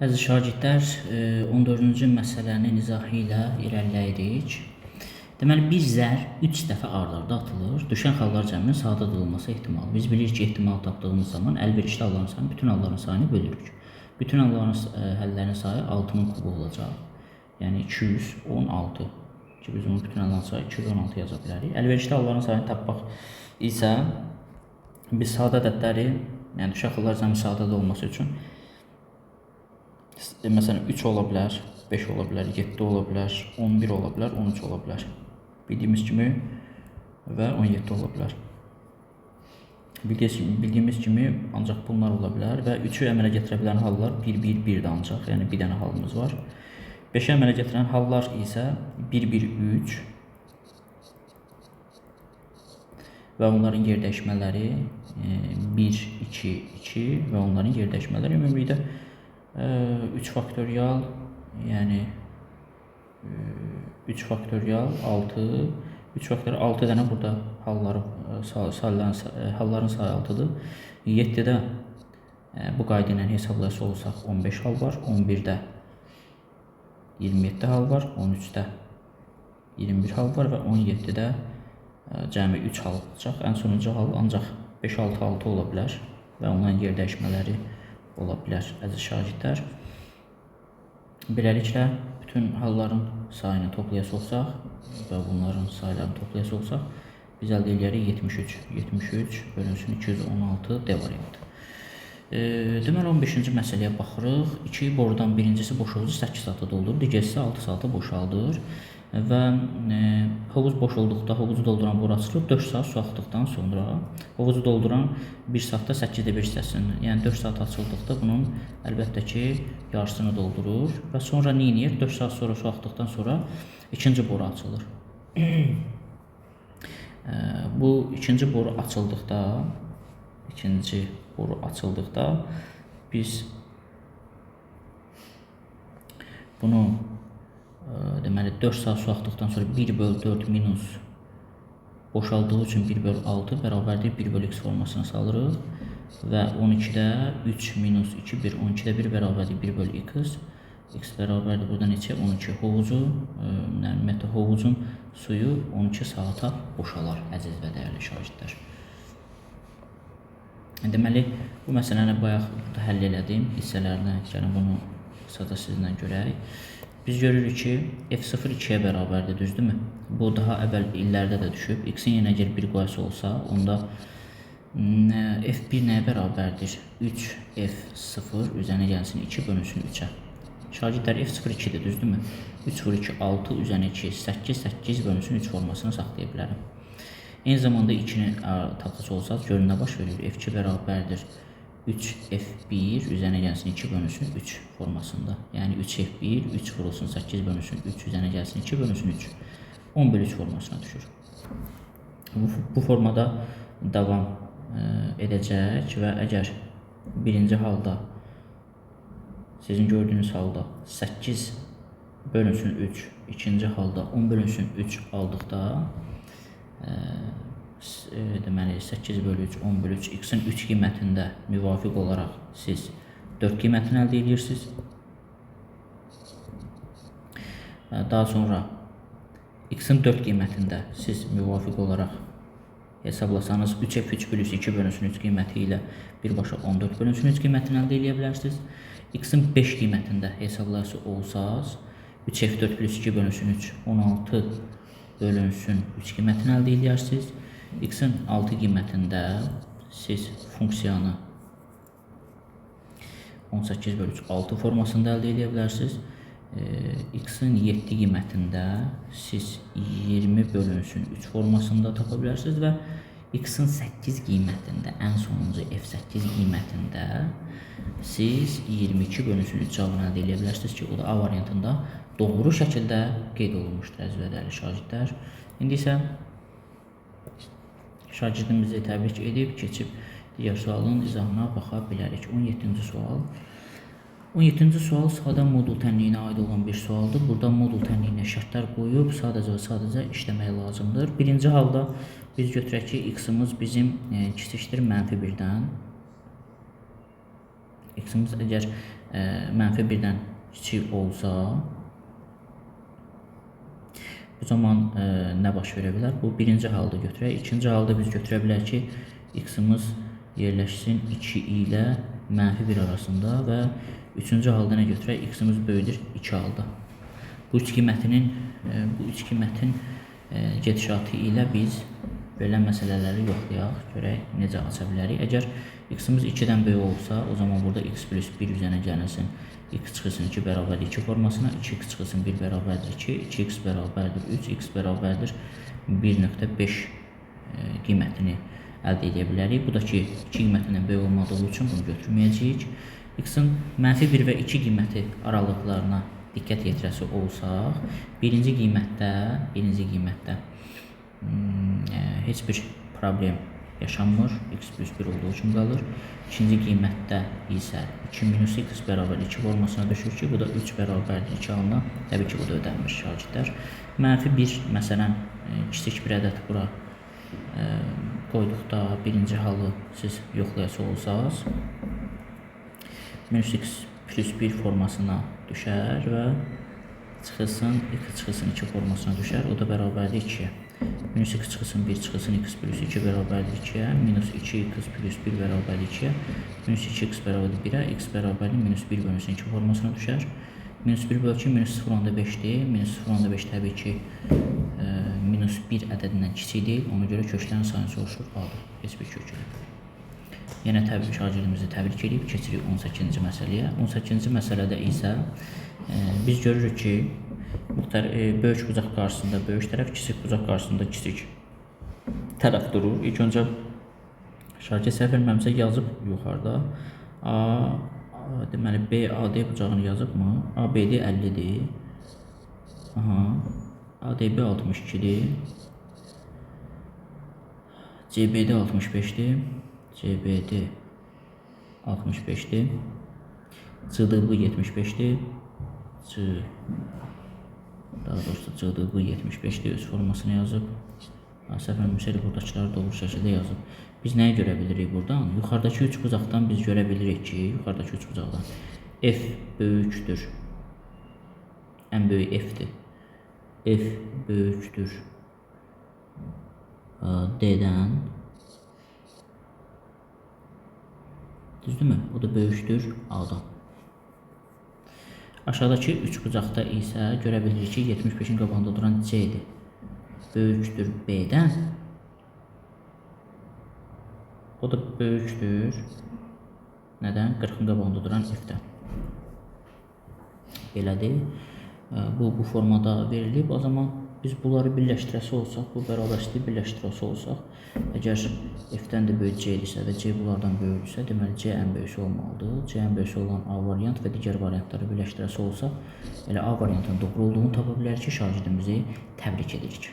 Əziz şagirdlər, 14-cü məsələnin izahı ilə irəliləyirik. Deməli, bir zər 3 dəfə ard-arda atılır. Düşən hallar cəminin sadalılması ehtimalı. Biz bilirik ki, ehtimal tapdığımız zaman əlverişli halların sayını bütün halların sayını bölürük. Bütün halların həllərin sayı 6-nın kubu olacaq. Yəni 216. Ki, biz onun bütün halların sayı 216 yaza bilərik. Əlverişli halların sayını tapmaq isə biz sadə ədədləri, yəni düşən hallar cəminin sadada olması üçün məsələn 3 ola bilər, 5 ola bilər, 7 ola bilər, 11 ola bilər, 13 ola bilər. Bildiyimiz kimi və 17 ola bilər. Bildiyimiz kimi ancaq bunlar ola bilər və 3-ü əmələ gətirə bilən hallar 1, 1, 1 də ancaq, yəni bir dənə halımız var. 5-i əmələ gətirən hallar isə 1, 1, 3 və onların yer dəyişmələri 1, 2, 2 və onların yer dəyişmələri ümumilikdə 3 faktorial, yəni 3 faktorial 6, 3 faktorial 6 dənə burada halların sayı 6-dır. 7-də bu qayda ilə hesablayası olsaq 15 hal var, 11-də 27 hal var, 13-də 21 hal var və 17-də cəmi 3 hal olacaq. Ən sonuncu hal ancaq 5, 6, 6 ola bilər və onların yer dəyişmələri ola bilər, əziz şagirdlər. Beləliklə, bütün halların sayını toplayası olsaq və bunların saylarını toplayası olsaq, biz əldə edərik 73. 73 bölünsün 216 D variantı. Deməli, 15-ci məsələyə baxırıq. 2 borudan birincisi boşaldıcı 8 saata doldurur, digərisi 6 saata boşaldır və hovuz boş olduqda hovuzu dolduran boru açılır 4 saat su axdıqdan sonra. Hovuzu dolduran 1 saatda 8-də 1 hissəsini, yəni 4 saat açıldıqda bunun əlbəttə ki, yarısını doldurur və sonra nə edir? 4 saat sonra su axdıqdan sonra ikinci boru açılır. Bu ikinci boru açıldıqda biz bunu deməli 4 saat su axdıqdan sonra 1/4 minus boşaldığı üçün 1/6 bərabərdir 1/x formasına salırıq və 12-də 3 minus 2, 1, 12-də 1 bərabərdir 1/x. X bərabərdir burada neçə? 12. Hovuzun suyu 12 saata boşalar, əziz və dəyərli şagirdlər. Deməli, bu məsələni bayaq həll elədim hissələrinə, yəni bunu qısaca sizinlə görək. Biz görürük ki, F0 2-yə bərabərdir, düzdürmü? Bu daha əvvəl illərdə də düşüb. X-in yenə əgər bir qoyası olsa, onda F1 nəyə bərabərdir? 3F0 üzərinə gəlsin 2 bölünsün 3-ə. Şagirdlər F0 2-dir, düzdürmü? 3 vur 2, 6 üzərinə 2, 8, 8 bölünsün 3 formasını saxlaya bilərəm. Eyni zamanda 2-ni tapısı olsaq, görün nə baş verir? F2 bərabərdir 3F1 üzərinə gəlsin 2 bölünsün 3 formasında. Yəni 3F1, 3 vurulsun 8 bölünsün 3 üzərinə gəlsin 2 bölünsün 3. 10/3 formasına düşür. Bu formada davam edəcək və əgər birinci halda, sizin gördüyünüz halda 8 bölünsün 3, ikinci halda 10 bölünsün 3 aldıqda, deməli 8/3, 10/3, x-in 3 qiymətində müvafiq olaraq siz 4 qiymətini əldə edirsiniz. Daha sonra x-in 4 qiymətində siz müvafiq olaraq hesablasanız 3f3 plus 2 bölünsün 3 qiyməti ilə birbaşa 14 bölünsün 3 qiymətini əldə edə bilərsiniz. X-in 5 qiymətində hesablayası olsaz 3f4 plus 2 bölünsün 3, 16 bölünsün 3 qiymətini əldə edirsiniz. X-in 6 qiymətində siz funksiyanı 18/6 formasında əldə edə bilərsiniz. X-in 7 qiymətində siz 20 bölünsün 3 formasında tapa bilərsiniz və X-in 8 qiymətində, ən sonuncu F8 qiymətində siz 22 bölünsün 3 cavabını əldə edə bilərsiniz ki, o da A variantında doğru şəkildə qeyd olunmuşdur, əziz və dəyərli şagirdlər. İndi isə şagirdimizi təbrik edib, keçib digər sualın izahına baxa bilərik. 17-ci sual. 17-ci sual sadə modul tənliyinə aid olan bir sualdır. Burada modul tənliyinə şərtlər qoyub, sadəcə və sadəcə işləmək lazımdır. Birinci halda biz götürək ki, x-imiz bizim kiçikdir -1-dən. X-imiz əgər mənfi 1-dən kiçik olsa, bu zaman nə baş verə bilər? Bu birinci halda götürək. İkinci halda biz götürə bilər ki, x-imiz yerləşsin 2 ilə mənfi 1 arasında və üçüncü halda nə götürək? X-imiz böyüdür 2 halda. Bu üç qiymətinin gedişatı ilə biz belə məsələləri yoxlayaq, görək necə aça bilərik. Əgər x-imiz 2-dən böyük olsa, o zaman burada x plus 1 üzərinə gəlsin. X çıxılsın 2 bərabərdir 2 formasına, 2x çıxılsın 1 bərabərdir 2, 2x bərabərdir 3, x bərabərdir 1.5 qiymətini əldə edə bilərik. Bu da ki, 2 qiymetindən böyük olmadığı üçün bunu götürməyəcəyik. X-in mənfi 1 və 2 qiyməti aralıqlarına diqqət yetirəsi olsaq, birinci qiymətdə heç bir problem yaşanmır, x plus 1 olduğu üçün qalır. İkinci qiymətdə isə 2 minus x bərabər 2 formasına düşür ki, bu da 3 bərabərdir 2 halına. Təbii ki, bu da ödənmir şagirdlər. Mənfi 1, məsələn, kiçik bir ədəd bura qoyduqda birinci halı siz yoxlayası olsanız, minus x plus 1 formasına düşər və çıxılsın 2 formasına düşər. O da bərabərdir 2-yə. Minus x çıxılsın 1 çıxılsın x plus 2 bərabərdir 2-yə. Minus 2x plus 1 bərabərdir 2-yə. Minus 2x bərabərdir 1-ə. X bərabərdir minus 1 bölünsün 2 formasına düşər. Minus 1 bölü 2 minus 0.5-dir. Minus 0.5 təbii ki minus 1 ədədindən kiçik deyil. Ona görə köklərin sayını soruşur. A-dır. Heç bir kök yoxdur. Yenə şagirdimizi təbrik edib keçirik 18-ci məsələyə. 18-ci məsələdə isə biz görürük ki, böyük bucaq qarşısında böyük tərəf, kiçik bucaq qarşısında kiçik tərəf durur. İlk öncə şagird səhv etməmsə yazıb yuxarıda deməli BAD bucağını yazıbmı? ABD 50-dir. ADB 62-dir. CBD 65-dir. CBD 65'dir. CDB 75'dir. Daha doğrusu CDB 75'dir. Öz formasını yazıb. Səhv etmirəmsə buradakiləri doğru şəkildə yazıb. Biz nəyə görə bilirik buradan? Yuxarıdakı 3 bucaqdan biz görə bilirik ki, yuxarıdakı 3 bucaqdan F böyükdür. Ən böyük F-dir. F böyükdür D-dən. Düzdürmü? O da böyükdür A-dan. Aşağıdakı 3 bucaqda isə görə bilirik ki, 75-in qabağında duran C-dir. Böyükdür B-dən. O da böyükdür. Nədən? 40-ın qabağında duran F-dən. Belədir. Bu formada verilib. O zaman biz bunları birləşdirəsi olsaq, bu bərabərliyi birləşdirəsi olsaq, əgər F-dən də böyük C isə və C bunlardan böyüksə, deməli C ən böyüsü olmalıdır. C ən böyüsü olan A variant və digər variantları birləşdirəsi olsaq, elə A variantının doğru olduğunu tapa bilərik ki, şagirdimizi təbrik edirik.